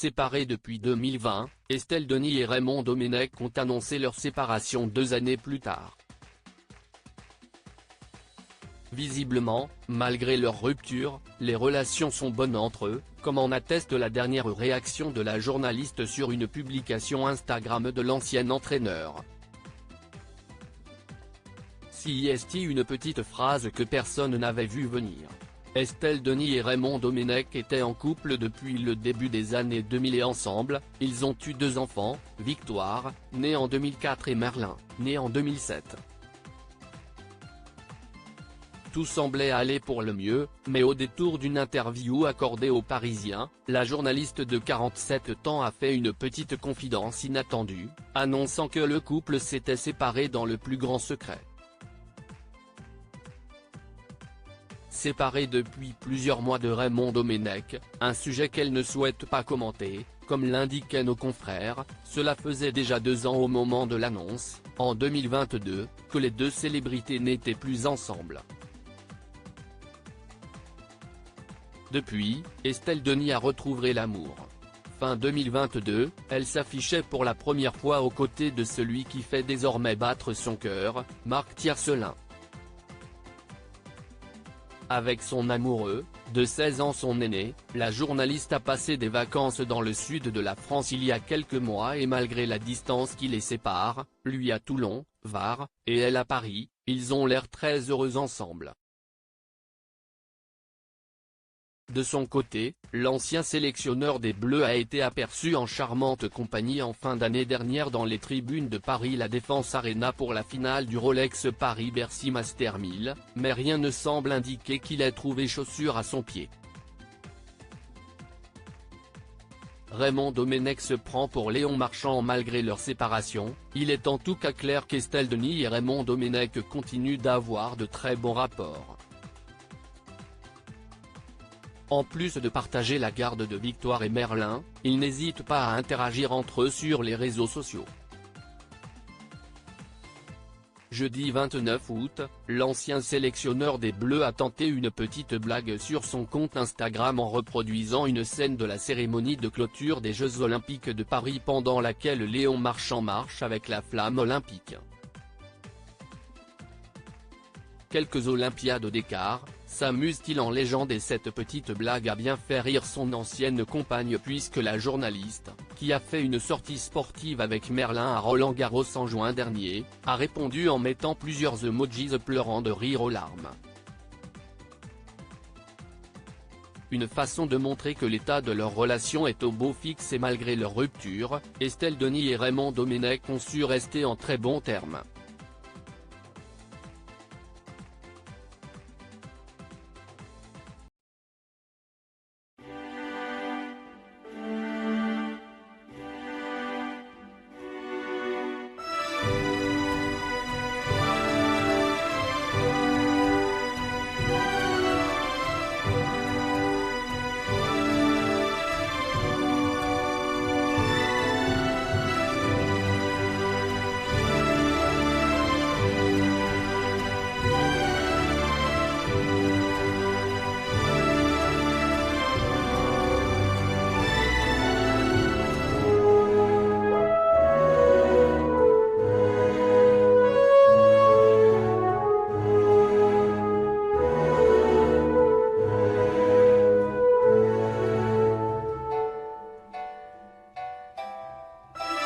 Séparés depuis 2020, Estelle Denis et Raymond Domenech ont annoncé leur séparation 2 années plus tard. Visiblement, malgré leur rupture, les relations sont bonnes entre eux, comme en atteste la dernière réaction de la journaliste sur une publication Instagram de l'ancien entraîneur. CIST une petite phrase que personne n'avait vu venir. Estelle Denis et Raymond Domenech étaient en couple depuis le début des années 2000 et ensemble, ils ont eu 2 enfants, Victoire, née en 2004 et Merlin, né en 2007. Tout semblait aller pour le mieux, mais au détour d'une interview accordée aux Parisiens, la journaliste de 47 ans a fait une petite confidence inattendue, annonçant que le couple s'était séparé dans le plus grand secret. Séparée depuis plusieurs mois de Raymond Domenech, un sujet qu'elle ne souhaite pas commenter, comme l'indiquaient nos confrères, cela faisait déjà 2 ans au moment de l'annonce, en 2022, que les 2 célébrités n'étaient plus ensemble. Depuis, Estelle Denis a retrouvé l'amour. Fin 2022, elle s'affichait pour la première fois aux côtés de celui qui fait désormais battre son cœur, Marc Tiercelin. Avec son amoureux, de 16 ans son aîné, la journaliste a passé des vacances dans le sud de la France il y a quelques mois et malgré la distance qui les sépare, lui à Toulon, Var, et elle à Paris, ils ont l'air très heureux ensemble. De son côté, l'ancien sélectionneur des Bleus a été aperçu en charmante compagnie en fin d'année dernière dans les tribunes de Paris La Défense Arena pour la finale du Rolex Paris-Bercy Master 1000, mais rien ne semble indiquer qu'il ait trouvé chaussure à son pied. Raymond Domenech se prend pour Léon Marchand malgré leur séparation, il est en tout cas clair qu'Estelle Denis et Raymond Domenech continuent d'avoir de très bons rapports. En plus de partager la garde de Victoire et Merlin, ils n'hésitent pas à interagir entre eux sur les réseaux sociaux. Jeudi 29 août, l'ancien sélectionneur des Bleus a tenté une petite blague sur son compte Instagram en reproduisant une scène de la cérémonie de clôture des Jeux Olympiques de Paris pendant laquelle Léon Marchand marche avec la flamme olympique. Quelques Olympiades d'écart, s'amuse-t-il en légende et cette petite blague a bien fait rire son ancienne compagne puisque la journaliste, qui a fait une sortie sportive avec Merlin à Roland-Garros en juin dernier, a répondu en mettant plusieurs emojis pleurant de rire aux larmes. Une façon de montrer que l'état de leur relation est au beau fixe et malgré leur rupture, Estelle Denis et Raymond Domenech ont su rester en très bons termes.